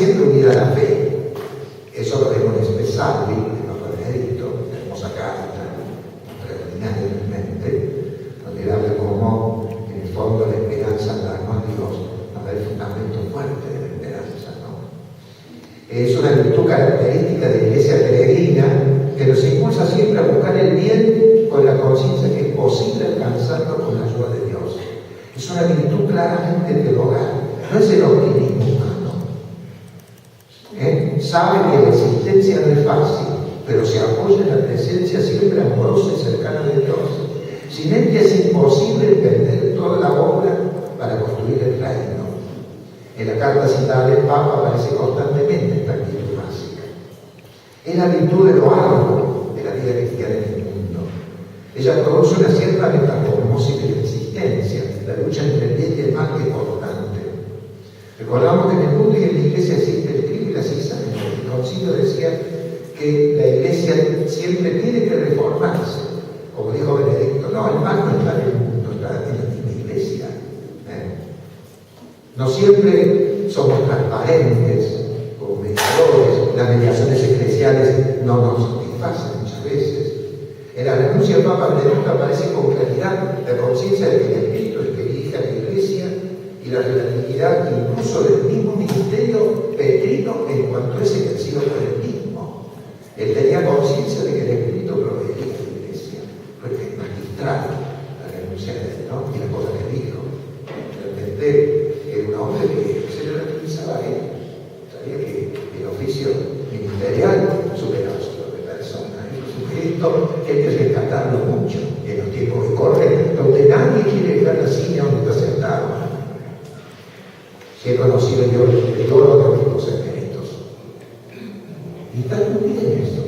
siempre unida a la fe. Eso lo vemos en Spessalvi, de Papa Benedicto, una hermosa carta, extraordinaria realmente, donde él habla como, en el fondo, la esperanza en darnos a Dios, nos da el fundamento fuerte de la esperanza, ¿no? Es una virtud característica de la Iglesia peregrina que nos impulsa siempre a buscar el bien con la conciencia que es posible alcanzarlo con la ayuda de Dios. Es una virtud claramente teologal, no es el optimismo humano. Sabe que la existencia no es fácil, pero se apoya en la presencia siempre amorosa y cercana de Dios. Sin él es imposible entender toda la obra para construir el reino. En la carta citada del Papa aparece constantemente esta virtud básica. Es la virtud de lo alto de la vida cristiana en el mundo. Ella produce una cierta metamorfosis de la existencia, la lucha entre el bien y el mal que es constante. Recordamos que en el mundo y en la Iglesia existe el trigo y la cizaña. El Concilio decía que la Iglesia siempre tiene que reformarse. Como dijo Benedicto, no, el mal no está en el mundo, está en la misma Iglesia. No siempre somos transparentes como mediadores, las mediaciones eclesiales no nos satisfacen muchas veces. En la renuncia del Papa Benedicto aparece con claridad la conciencia de que el Espíritu es que dirige a la Iglesia y la relatividad incluso del mismo ministerio petrino en cuanto es ejercido por el mismo. Él tenía conciencia de que el Espíritu proveería a la Iglesia, porque es magistral la renuncia de él, ¿no? Y la cosa que dijo. Realmente era un hombre que se relativizaba a él. Sabía que el oficio ministerial superaba su propia persona. Es un sujeto que hay que rescatarlo mucho en los tiempos que corren, donde nadie quiere dejar la silla donde está sentado. Si he conocido yo el oro de los secretos. Y está muy bien eso.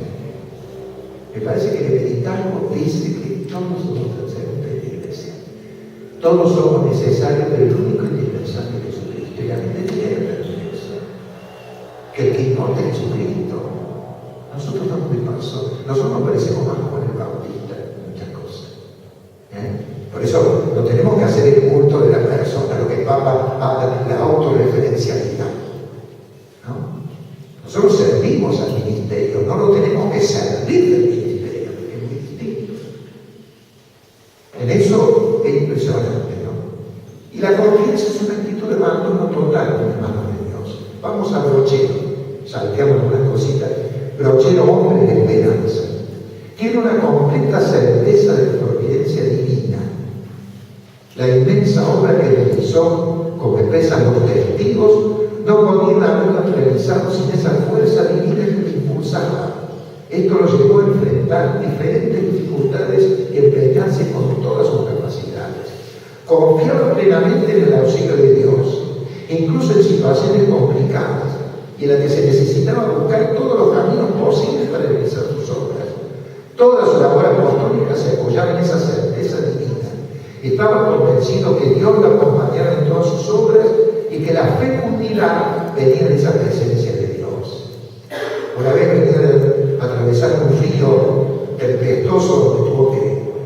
Me parece que el Benedictano dice que todos somos sacerdotes de la Iglesia. Todos somos necesarios, pero el único indispensable es Jesucristo. Y la gente tiene eso. Que el que importa es Jesucristo. Nosotros somos muy falsos. Nosotros parecemos más Juan el Bautista en muchas cosas. Por eso no tenemos que hacer el culto de la persona, lo que el Papa habla, la autorreferencialidad. ¿No? Nosotros servimos al ministerio, no lo tenemos que servir del ministerio, porque es muy distinto. En eso es impresionante, ¿no? Y la confianza es una actitud de abandono total en las manos de Dios. Vamos a Brochero, salteamos unas cositas. Brochero, hombre de esperanza. Tiene una completa certeza de la providencia divina. La inmensa obra que realizó, como expresan los testigos, no podía haberla realizado sin esa fuerza divina que lo impulsaba. Esto lo llevó a enfrentar diferentes dificultades y empeñarse con todas sus capacidades. Confiaba plenamente en el auxilio de Dios, incluso en situaciones complicadas, y en las que se necesitaba buscar todos los caminos posibles para realizar sus obras. Toda su labor apostólica se apoyaba en esa certeza divina. Estaba convencido que Dios lo acompañaba en todas sus obras y que la fecundidad venía de esa presencia de Dios. Una vez venía a atravesar un río tempestuoso donde tuvo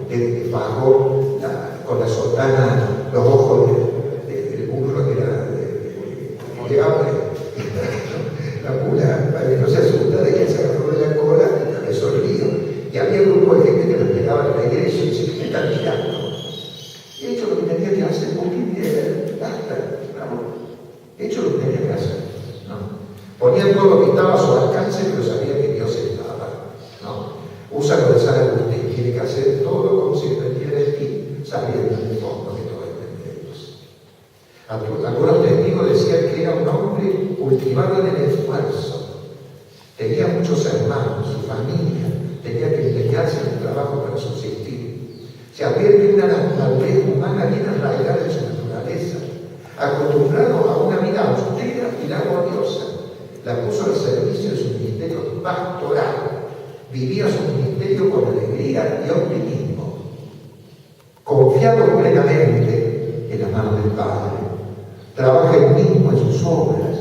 que bajó con la sotana los ojos del burro que era de hambre. La mula, para que no se asustara, de que se agarró de la cola y atravesó el río. Y había un grupo de gente que lo esperaba en la iglesia y se están mirando. He hecho lo que tenía que hacer, porque basta, he hecho lo que tenía que hacer. ¿No? Ponía todo lo que estaba a su alcance, pero sabía que Dios estaba. ¿No? Usa lo de San Agustín, tiene que hacer todo como si dependiera de ti, sabiendo en el fondo que todo depende de Dios. Algunos testigos decían que era un hombre cultivado en el esfuerzo. Tenía muchos hermanos, su familia, tenía que empeñarse en el trabajo para subsistir. Se advierte una naturaleza humana bien arraigada en su naturaleza, acostumbrado a una vida austera y laboriosa. La puso al servicio de su ministerio pastoral. Vivía su ministerio con alegría y optimismo. Confiado plenamente en las manos del Padre. Trabaja él mismo en sus obras.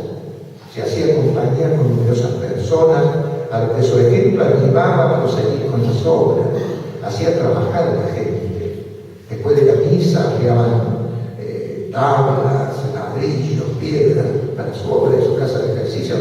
Se hacía compañía con numerosas personas, a lo que su ejemplo animaba para seguir con las obras. Hacía trabajar a la gente. Después de la misa, creaban tablas, ladrillos, piedras para su obra en su casa de ejercicio,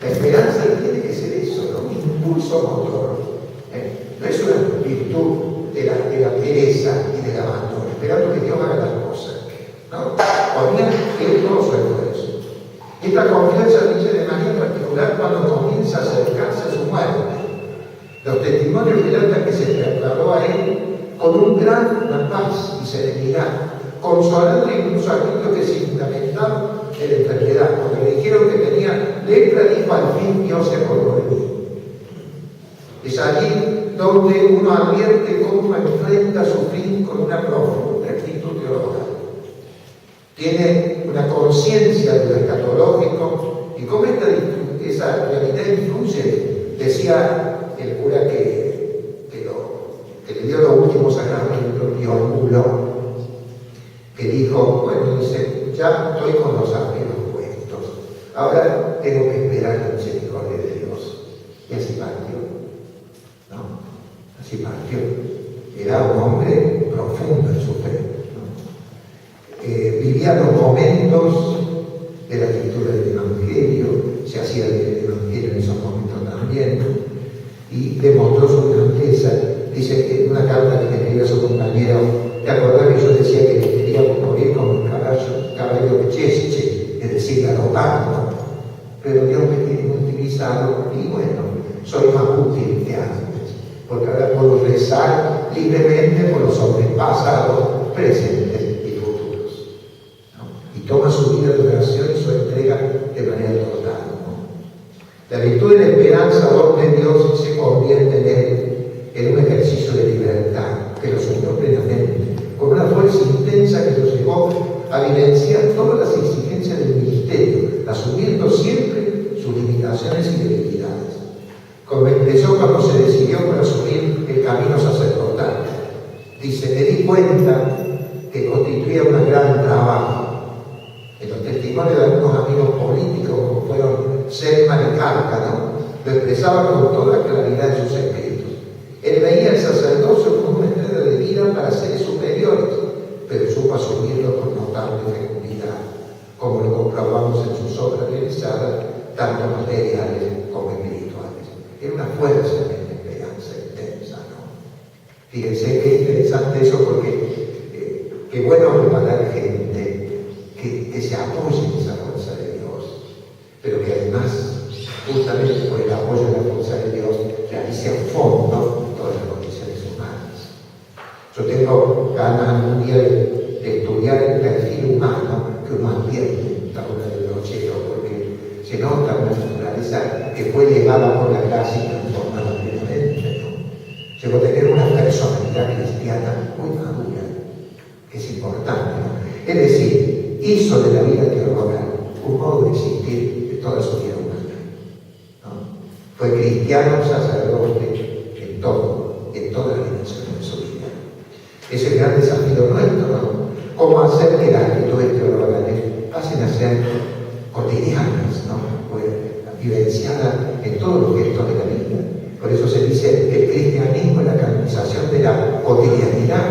La esperanza tiene que ser eso, ¿no? Un impulso motor. No es una virtud de la pereza y del abandono, esperando que Dios haga las cosas. ¿No? Ponía todo su esfuerzo. Esta confianza dice de manera particular cuando comienza a acercarse a su muerte. Los testimonios relatan que se trasladó a él con un gran paz y serenidad, consolando incluso a aquellos que se fundamentaron en la enfermedad. Cuando le dijeron que tenía lepra, dijo: al fin Dios se acordó de mí. Es allí donde uno advierte cómo enfrenta su fin con una profunda actitud teológica. Tiene una conciencia de lo escatológico y cómo esa realidad influye. Decía el cura que le dio los últimos sacramentos, Diónulo, que dijo: bueno, dice, ya estoy con los ángeles puestos, ahora tengo que esperar la misericordia de Dios. Y así partió, ¿no? Así partió. Era un hombre profundo en su fe, ¿no? Vivía los momentos de la lectura del Evangelio, se hacía el Evangelio en esos momentos también, y demostró su grandeza. Dice que en una carta que le escribió a su compañero: ¿te acordás que yo decía que quería morir como un caballo de Chesche, es decir, galopando? Pero Dios me tiene utilizado y bueno, soy más útil que antes, porque ahora puedo rezar libremente por los hombres pasados, presentes y futuros, ¿no? Y toma su vida de oración y su entrega de manera total, ¿no? La virtud de la esperanza, don de Dios, se convierte en él en un ejercicio de libertad que lo sumió plenamente, con una fuerza intensa que lo llevó a vivenciar todas las exigencias del ministerio, asumiendo siempre sus limitaciones y debilidades. Como expresó cuando se decidió por asumir el camino sacerdotal, dice: me di cuenta que constituía un gran trabajo. En los testimonios de algunos amigos políticos, como fueron Selman y Cárcano, lo expresaban con toda claridad en sus escritos. Él veía el sacerdocio como una entrega de vida para seres superiores, pero supo asumirlo con notable fecundidad, como lo comprobamos en sus obras realizadas, tanto materiales como espirituales. Era una fuerza de esperanza intensa, ¿no? Fíjense qué interesante eso, porque qué bueno preparar gente que se apoye en esa fuerza de Dios, pero que además, justamente por el apoyo de la fuerza de Dios, realice a fondo todas las condiciones humanas. Yo tengo ganas un día de estudiar el perfil humano que uno advierte en la obra del Brochero, porque se nota una naturaleza que fue llevada por la gracia y transformada plenamente, ¿no? Llegó a tener una personalidad cristiana muy madura, que es importante, ¿no? Es decir, hizo de la vida teologal un modo de existir de toda su vida humana, ¿no? Fue cristiano, sacerdote, en todas las dimensiones de su vida. Es el gran desafío nuestro, ¿no? Cómo hacer que las actitudes teologales pasen a ser cotidianas, ¿no? Pues, vivenciadas en todos los gestos de la vida. Por eso se dice que el cristianismo es la canonización de la cotidianidad.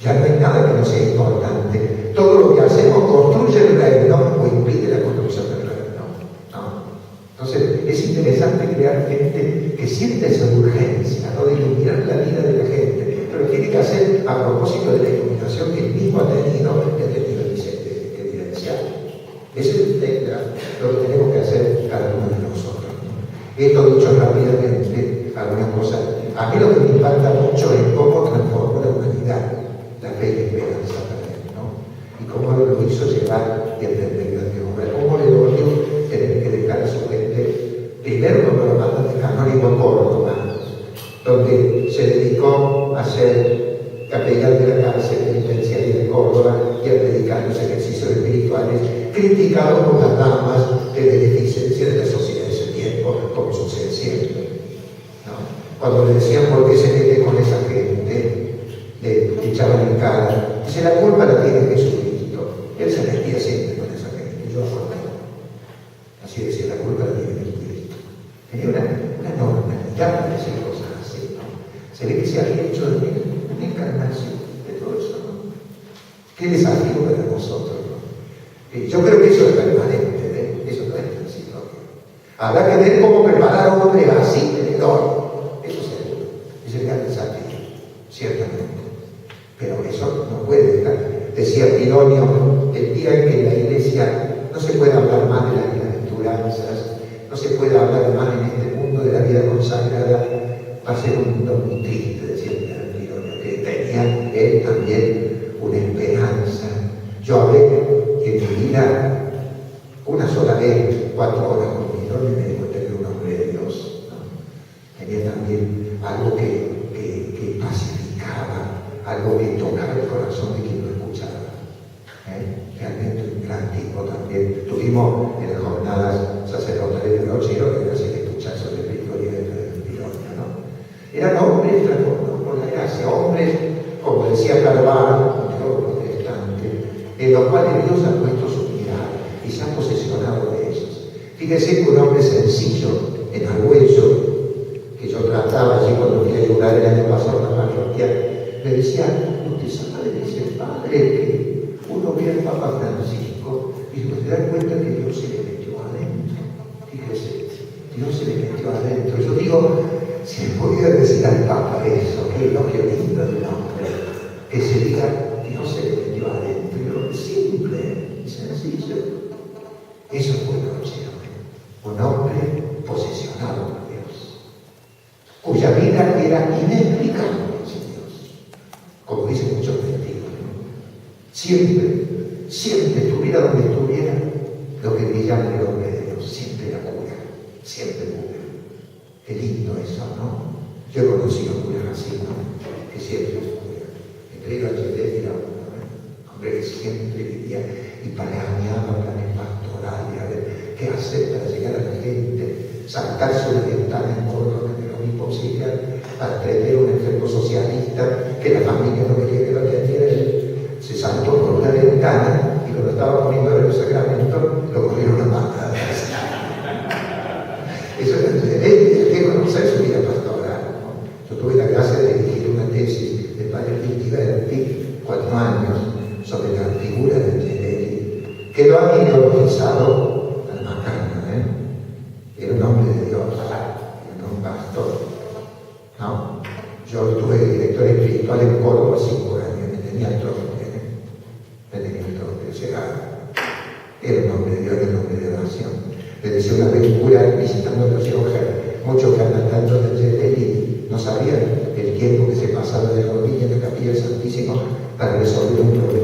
Ya no hay nada que no sea importante. Todo lo que hacemos construye el reino o impide la construcción del reino, ¿no? Entonces, es interesante crear gente que siente esa urgencia, ¿no? De iluminar la vida de la gente, pero tiene que hacer a propósito de la iluminación que él mismo ha tenido evidenciar. Ese es lo que tenemos que hacer cada uno de nosotros, ¿no? Esto dicho rápidamente, algunas cosas. A mí lo que me impacta mucho es cómo transformó la humanidad, la fe y la esperanza para él, ¿no? Y cómo lo hizo llevar y entender grande obra. Cómo le dolió tener que dejar a su gente, primero cuando lo mandan de canónigo a Córdoba, donde se dedicó a ser capellán de la cárcel penitenciaria de Córdoba y a predicar los ejercicios espirituales, criticado por las damas de beneficencia de la sociedad de ese tiempo, como sucede siempre, ¿no? Cuando le decían por qué se mete con esa gente, le echaban en cara, dice: la culpa la tiene Jesucristo. Él se metía siempre con esa gente, yo acordé. Así decía: la culpa la tiene Jesucristo. Tenía una normalidad para decir cosas así, ¿no? Se ve que se había hecho de una encarnación de todo eso, ¿no? Qué desafío para nosotros, ¿no? Yo creo que eso es permanente, ¿eh? Eso no es transitorio. Habrá que ver cómo preparar a un hombre así, tenedor. Eso es el gran desafío, ciertamente. Pero eso no puede estar. Decía Pironio, el día en que en la iglesia no se puede hablar más de las bienaventuranzas, no se puede hablar más en este mundo de la vida consagrada, va a ser un mundo muy triste, decía Pironio, que tenía él también una esperanza. Yo hablé en mi vida una sola vez, 4 horas con Pironio, y me di cuenta que era un hombre de Dios, ¿no? Tenía también algo que pacificaba, algo que tocaba el corazón de quien lo escuchaba. Realmente un gran tipo también. Tuvimos en las jornadas sacerdotales de noche, yo que hacía escuchar sobre el Pironio, ¿no? Eran hombres transformados por la gracia, hombres, como decía Calván, un teólogo protestante, en los cuales Dios ha puesto su mirada y se ha posesionado de ellos. Fíjese que un hombre sencillo, en Argüello, que yo trataba allí cuando fui a ayudar el año pasado a la parroquia, me decía, usted sabe, dice el padre, que uno ve al Papa Francisco y se da cuenta que Dios se le metió adentro. Fíjese, Dios se le metió adentro. Yo digo, si le podía decir al Papa eso, qué elogio lindo de un hombre, que se diga, Dios se le metió adentro. Y lo simple y sencillo. Eso fue Noche, un hombre posesionado por Dios, cuya vida era inexplicable sin Dios, como dicen muchos testigos, ¿no? Siempre estuviera donde estuviera, lo que brillaba en el hombre de Dios, siempre la cura, siempre cura. Qué lindo eso, ¿no? Yo he conocido curas así, ¿no? Que siempre cura. Entre ellos Angelet era uno, ¿no? Hombre que siempre vivía y planeaba planes pastorales, a ver qué hacer para llegar a la gente, saltarse una ventana en Córdoba que era imposible, para atender a un enfermo socialista que la familia no quería que lo atendiera. Él se saltó por una ventana y cuando estaba poniendo el sacramento lo cogieron a matar. Eso es excelente, hay que conocer su vida pastoral, ¿no? Yo tuve la gracia de dirigir una tesis del padre Vitiberti, 4 años, sobre la figura de Angelet, que lo han ideologizado al Macano, Era un hombre de Dios, era un pastor, ¿no? Yo estuve director espiritual en Córdoba 5 años, me tenía el trono, o sea, era un hombre de Dios, era un hombre de oración. Le decía una vez un cura visitando los Ojos, muchos que andan tanto de Angelet y no sabían el tiempo que se pasaba de rodillas en la capilla del Santísimo para resolver un problema.